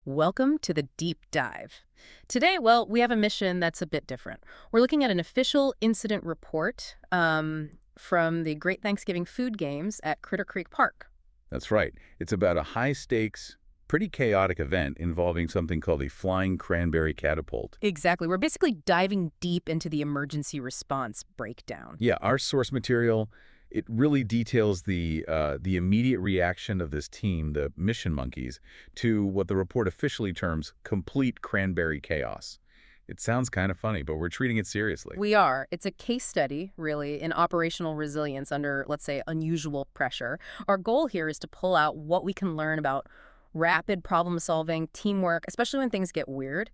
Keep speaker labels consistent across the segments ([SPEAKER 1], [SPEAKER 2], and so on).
[SPEAKER 1] Welcome to the deep dive. Today, well, we have a mission that's a bit different. We're looking at an official incident report from the Great Thanksgiving Food Games at Critter Creek Park.
[SPEAKER 2] That's right. It's about a high-stakes, pretty chaotic event involving something called a Flying Cranberry Catapult.
[SPEAKER 1] Exactly. We're basically diving deep into the emergency response breakdown.
[SPEAKER 2] Yeah, our source material, it really details the immediate reaction of this team, the Mission Monkeys, to what the report officially terms complete cranberry chaos. It sounds kind of funny, but we're treating it seriously.
[SPEAKER 1] We are. It's a case study, really, in operational resilience under, let's say, unusual pressure. Our goal here is to pull out what we can learn about rapid problem-solving, teamwork, especially when things get weird,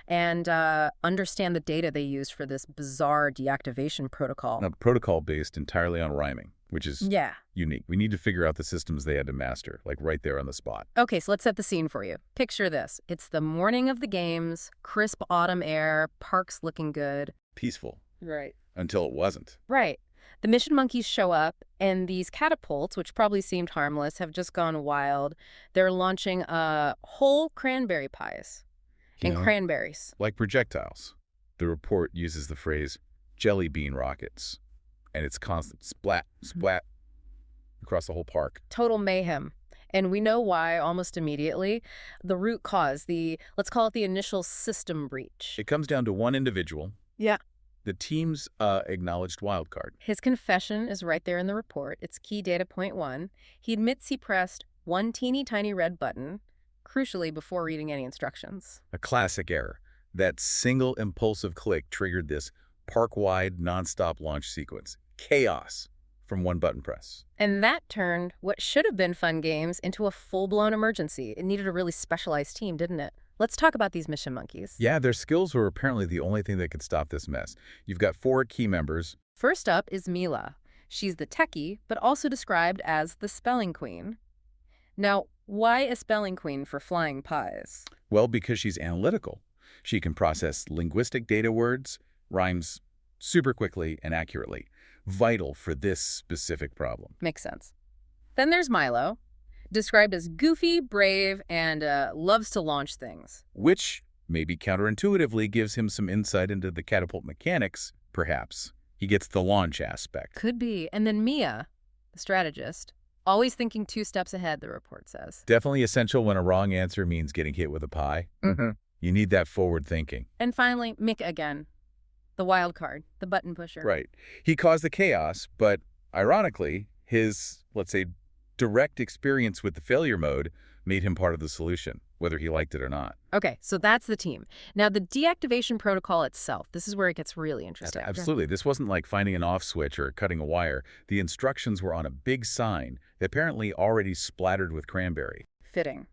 [SPEAKER 1] and understand the data they used for this bizarre deactivation protocol.
[SPEAKER 2] A protocol based entirely on rhyming, which is unique. We need to figure out the systems they had to master, like right there on the spot.
[SPEAKER 1] Okay, so let's set the scene for you. Picture this. It's the morning of the games, crisp autumn air, parks looking good.
[SPEAKER 2] Peaceful.
[SPEAKER 1] Right.
[SPEAKER 2] Until it wasn't.
[SPEAKER 1] Right. The Mission Monkeys show up, and these catapults, which probably seemed harmless, have just gone wild. They're launching whole cranberry pies and cranberries.
[SPEAKER 2] Like projectiles. The report uses the phrase jelly bean rockets, and it's constant splat, splat across the whole park.
[SPEAKER 1] Total mayhem. And we know why almost immediately. The root cause, let's call it the initial system breach.
[SPEAKER 2] It comes down to one individual.
[SPEAKER 1] Yeah.
[SPEAKER 2] The team's acknowledged wildcard.
[SPEAKER 1] His confession is right there in the report. It's key data point 1. He admits he pressed one teeny tiny red button, crucially before reading any instructions.
[SPEAKER 2] A classic error. That single impulsive click triggered this park-wide, nonstop launch sequence. Chaos from one button press.
[SPEAKER 1] And that turned what should have been fun games into a full-blown emergency. It needed a really specialized team, didn't it? Let's talk about these Mission Monkeys.
[SPEAKER 2] Yeah, their skills were apparently the only thing that could stop this mess. You've got 4 key members.
[SPEAKER 1] First up is Mila. She's the techie, but also described as the spelling queen. Now, why a spelling queen for flying pies?
[SPEAKER 2] Well, because she's analytical. She can process linguistic data words, rhymes super quickly and accurately. Vital for this specific problem.
[SPEAKER 1] Makes sense. Then there's Milo, described as goofy, brave, and loves to launch things.
[SPEAKER 2] Which, maybe counterintuitively, gives him some insight into the catapult mechanics, perhaps. He gets the launch aspect.
[SPEAKER 1] Could be. And then Mia, the strategist, always thinking 2 steps ahead, the report says.
[SPEAKER 2] Definitely essential when a wrong answer means getting hit with a pie. You need that forward thinking.
[SPEAKER 1] And finally, Mick again, the wild card, the button pusher.
[SPEAKER 2] Right. He caused the chaos, but ironically, his, let's say, direct experience with the failure mode made him part of the solution, whether he liked it or not.
[SPEAKER 1] Okay, so that's the team. Now, the deactivation protocol itself, this is where it gets really interesting.
[SPEAKER 2] Absolutely. This wasn't like finding an off switch or cutting a wire. The instructions were on a big sign, apparently already splattered with cranberry.
[SPEAKER 1] Fitting.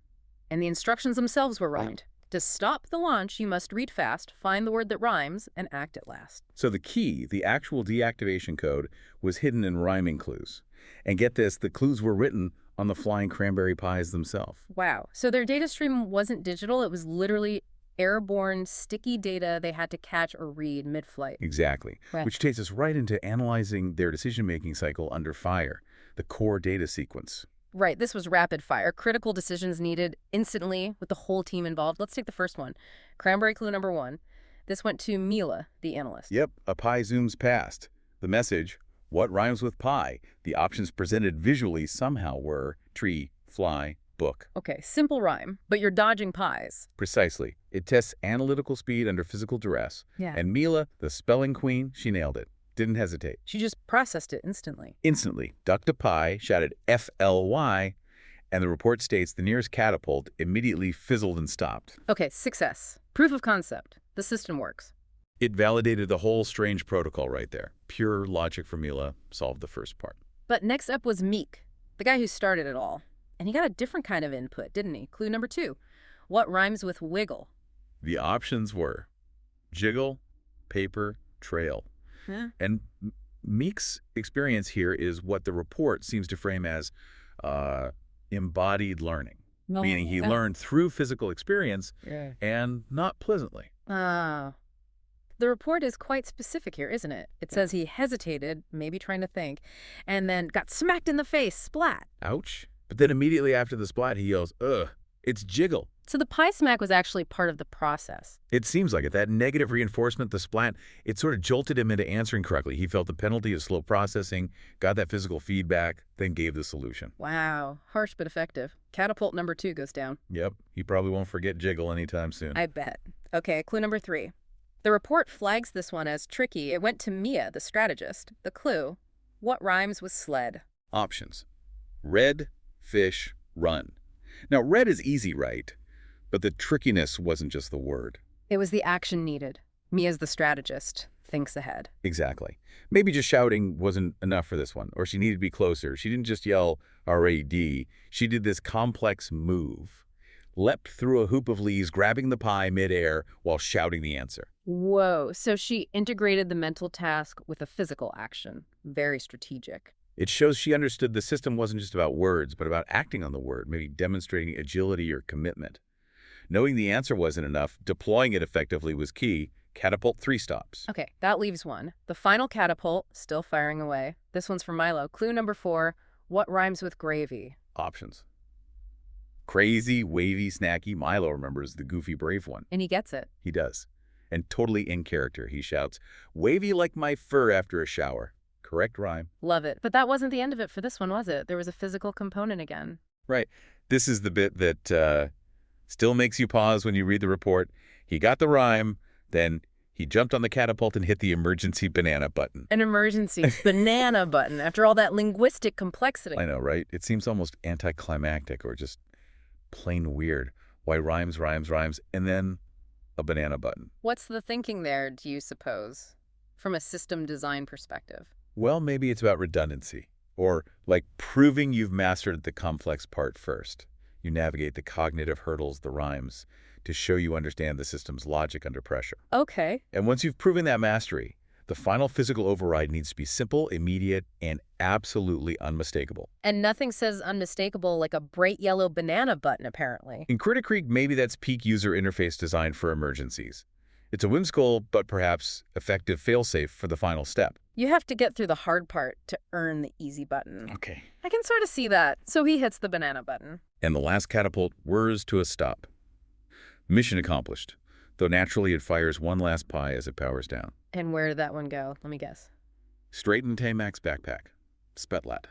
[SPEAKER 1] And the instructions themselves were rhymed. To stop the launch, you must read fast, find the word that rhymes, and act at last.
[SPEAKER 2] So the key, the actual deactivation code, was hidden in rhyming clues. And get this, the clues were written on the flying cranberry pies themselves.
[SPEAKER 1] Wow. So their data stream wasn't digital. It was literally airborne, sticky data they had to catch or read mid-flight.
[SPEAKER 2] Exactly.
[SPEAKER 1] Right.
[SPEAKER 2] Which takes us right into analyzing their decision-making cycle under fire, the core data sequence.
[SPEAKER 1] Right. This was rapid fire. Critical decisions needed instantly with the whole team involved. Let's take the first one. Cranberry clue number 1. This went to Mila, the analyst.
[SPEAKER 2] Yep. A pie zooms past. The message, what rhymes with pie? The options presented visually somehow were tree, fly, book.
[SPEAKER 1] Okay, simple rhyme, but you're dodging pies.
[SPEAKER 2] Precisely. It tests analytical speed under physical duress.
[SPEAKER 1] Yeah.
[SPEAKER 2] And Mila, the spelling queen, she nailed it. Didn't hesitate.
[SPEAKER 1] She just processed it instantly.
[SPEAKER 2] Instantly. Ducked a pie, shouted FLY, and the report states the nearest catapult immediately fizzled and stopped.
[SPEAKER 1] Okay, success. Proof of concept. The system works.
[SPEAKER 2] It validated the whole strange protocol right there. Pure logic for Mila solved the first part.
[SPEAKER 1] But next up was Meek, the guy who started it all. And he got a different kind of input, didn't he? Clue number 2. What rhymes with wiggle?
[SPEAKER 2] The options were jiggle, paper, trail.
[SPEAKER 1] Yeah.
[SPEAKER 2] And Meek's experience here is what the report seems to frame as embodied learning, meaning he learned through physical experience and not pleasantly.
[SPEAKER 1] Ah. The report is quite specific here, isn't it? It says he hesitated, maybe trying to think, and then got smacked in the face, splat.
[SPEAKER 2] Ouch. But then immediately after the splat, he yells, ugh, It's jiggle.
[SPEAKER 1] So the pie smack was actually part of the process.
[SPEAKER 2] It seems like it. That negative reinforcement, the splat, it sort of jolted him into answering correctly. He felt the penalty of slow processing, got that physical feedback, then gave the solution.
[SPEAKER 1] Wow. Harsh but effective. Catapult number 2 goes down.
[SPEAKER 2] Yep, he probably won't forget jiggle anytime soon.
[SPEAKER 1] I bet. Okay, clue number 3. The report flags this one as tricky. It went to Mia, the strategist. The clue: what rhymes with sled?
[SPEAKER 2] Options. Red, fish, run. Now, red is easy, right? But the trickiness wasn't just the word.
[SPEAKER 1] It was the action needed. Mia's the strategist. Thinks ahead.
[SPEAKER 2] Exactly. Maybe just shouting wasn't enough for this one, or she needed to be closer. She didn't just yell R-A-D. She did this complex move. Leapt through a hoop of leaves, grabbing the pie midair while shouting the answer.
[SPEAKER 1] Whoa. So she integrated the mental task with a physical action. Very strategic.
[SPEAKER 2] It shows she understood the system wasn't just about words, but about acting on the word, maybe demonstrating agility or commitment. Knowing the answer wasn't enough, deploying it effectively was key. Catapult 3 stops.
[SPEAKER 1] Okay, that leaves one. The final catapult, still firing away. This one's for Milo. Clue number 4, what rhymes with gravy?
[SPEAKER 2] Options. Crazy, wavy, snacky. Milo remembers the goofy, brave one.
[SPEAKER 1] And he gets it.
[SPEAKER 2] He does. And totally in character, he shouts, "Wavy like my fur after a shower." Correct rhyme.
[SPEAKER 1] Love it. But that wasn't the end of it for this one, was it? There was a physical component again.
[SPEAKER 2] Right. This is the bit that still makes you pause when you read the report. He got the rhyme, then he jumped on the catapult and hit the emergency banana button.
[SPEAKER 1] An emergency banana button after all that linguistic complexity.
[SPEAKER 2] I know, right? It seems almost anticlimactic or just plain weird. Why rhymes, and then a banana button.
[SPEAKER 1] What's the thinking there, do you suppose, from a system design perspective?
[SPEAKER 2] Well, maybe it's about redundancy, or like proving you've mastered the complex part first. You navigate the cognitive hurdles, the rhymes, to show you understand the system's logic under pressure.
[SPEAKER 1] Okay.
[SPEAKER 2] And once you've proven that mastery, the final physical override needs to be simple, immediate, and absolutely unmistakable.
[SPEAKER 1] And nothing says unmistakable like a bright yellow banana button, apparently.
[SPEAKER 2] In Critter Creek, maybe that's peak user interface design for emergencies. It's a whimsical, but perhaps effective failsafe for the final step.
[SPEAKER 1] You have to get through the hard part to earn the easy button.
[SPEAKER 2] Okay.
[SPEAKER 1] I can sort of see that. So he hits the banana button.
[SPEAKER 2] And the last catapult whirs to a stop. Mission accomplished, though naturally it fires one last pie as it powers down.
[SPEAKER 1] And where did that one go? Let me guess.
[SPEAKER 2] Straight in Tamak's backpack. Spetlat.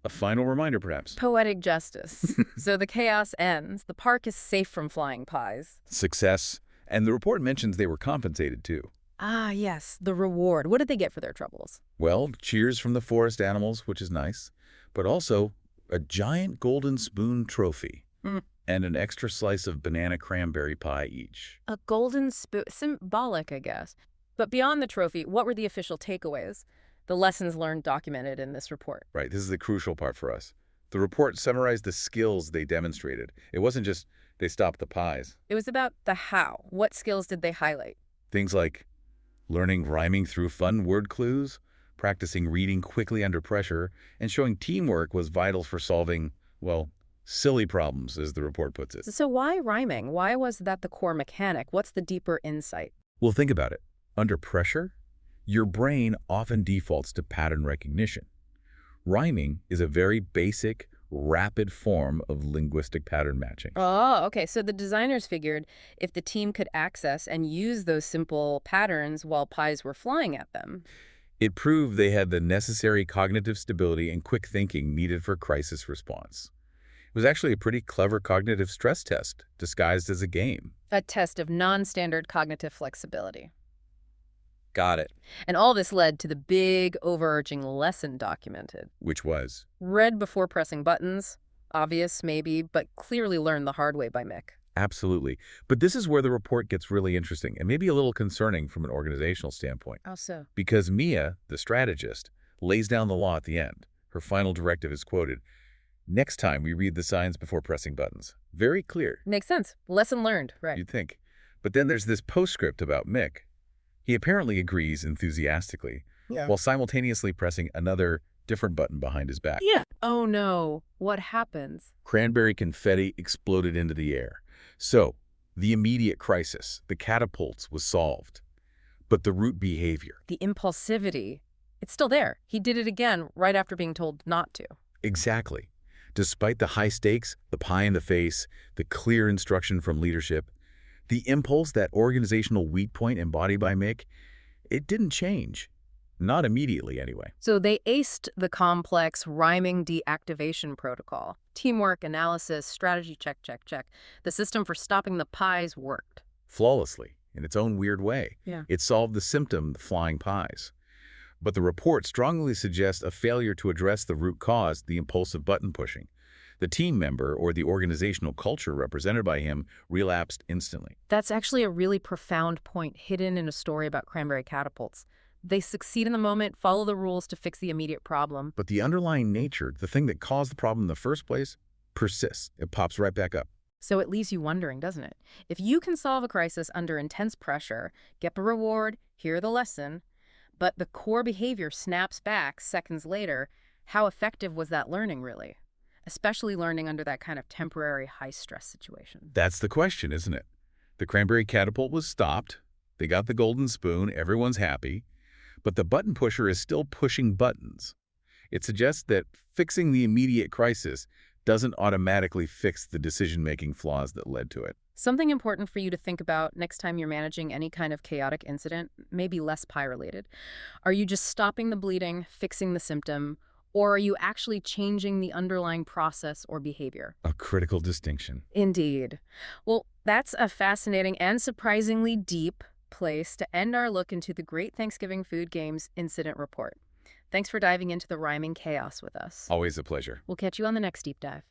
[SPEAKER 2] A final reminder, perhaps.
[SPEAKER 1] Poetic justice. So the chaos ends. The park is safe from flying pies.
[SPEAKER 2] Success. And the report mentions they were compensated, too.
[SPEAKER 1] Ah, yes, the reward. What did they get for their troubles?
[SPEAKER 2] Well, cheers from the forest animals, which is nice, but also a giant golden spoon trophy and an extra slice of banana cranberry pie each.
[SPEAKER 1] A golden spoon. Symbolic, I guess. But beyond the trophy, what were the official takeaways? The lessons learned documented in this report.
[SPEAKER 2] Right, this is the crucial part for us. The report summarized the skills they demonstrated. It wasn't just they stopped the pies.
[SPEAKER 1] It was about the how. What skills did they highlight?
[SPEAKER 2] Things like learning rhyming through fun word clues, practicing reading quickly under pressure, and showing teamwork was vital for solving, well, silly problems, as the report puts it.
[SPEAKER 1] So why rhyming? Why was that the core mechanic? What's the deeper insight?
[SPEAKER 2] Well, think about it. Under pressure, your brain often defaults to pattern recognition. Rhyming is a very basic, rapid form of linguistic pattern matching.
[SPEAKER 1] Oh, okay. So the designers figured if the team could access and use those simple patterns while pies were flying at them.
[SPEAKER 2] It proved they had the necessary cognitive stability and quick thinking needed for crisis response. It was actually a pretty clever cognitive stress test, disguised as a game.
[SPEAKER 1] A test of non-standard cognitive flexibility.
[SPEAKER 2] Got it.
[SPEAKER 1] And all this led to the big, overarching lesson documented.
[SPEAKER 2] Which was?
[SPEAKER 1] Read before pressing buttons. Obvious, maybe, but clearly learned the hard way by Mick.
[SPEAKER 2] Absolutely. But this is where the report gets really interesting and maybe a little concerning from an organizational standpoint.
[SPEAKER 1] How so?
[SPEAKER 2] Because Mia, the strategist, lays down the law at the end. Her final directive is quoted, "Next time we read the signs before pressing buttons." Very clear.
[SPEAKER 1] Makes sense. Lesson learned, right.
[SPEAKER 2] You'd think. But then there's this postscript about Mick. He apparently agrees enthusiastically, while simultaneously pressing another different button behind his back.
[SPEAKER 1] Yeah. Oh no. What happens?
[SPEAKER 2] Cranberry confetti exploded into the air. So, the immediate crisis, the catapults, was solved. But the root behavior.
[SPEAKER 1] The impulsivity. It's still there. He did it again right after being told not to.
[SPEAKER 2] Exactly. Despite the high stakes, the pie in the face, the clear instruction from leadership, the impulse, that organizational weak point embodied by Mick, it didn't change. Not immediately, anyway.
[SPEAKER 1] So they aced the complex rhyming deactivation protocol. Teamwork, analysis, strategy, check, check, check. The system for stopping the pies worked.
[SPEAKER 2] Flawlessly, in its own weird way.
[SPEAKER 1] Yeah.
[SPEAKER 2] It solved the symptom, the flying pies. But the report strongly suggests a failure to address the root cause, the impulsive button pushing. The team member or the organizational culture represented by him relapsed instantly.
[SPEAKER 1] That's actually a really profound point hidden in a story about cranberry catapults. They succeed in the moment, follow the rules to fix the immediate problem.
[SPEAKER 2] But the underlying nature, the thing that caused the problem in the first place, persists. It pops right back up.
[SPEAKER 1] So it leaves you wondering, doesn't it? If you can solve a crisis under intense pressure, get the reward, hear the lesson, but the core behavior snaps back seconds later, how effective was that learning really? Especially learning under that kind of temporary high-stress situation.
[SPEAKER 2] That's the question, isn't it? The cranberry catapult was stopped. They got the golden spoon. Everyone's happy. But the button pusher is still pushing buttons. It suggests that fixing the immediate crisis doesn't automatically fix the decision-making flaws that led to it.
[SPEAKER 1] Something important for you to think about next time you're managing any kind of chaotic incident, maybe less pie-related. Are you just stopping the bleeding, fixing the symptom, or are you actually changing the underlying process or behavior?
[SPEAKER 2] A critical distinction.
[SPEAKER 1] Indeed. Well, that's a fascinating and surprisingly deep place to end our look into the Great Thanksgiving Food Games Incident Report. Thanks for diving into the rhyming chaos with us.
[SPEAKER 2] Always a pleasure.
[SPEAKER 1] We'll catch you on the next deep dive.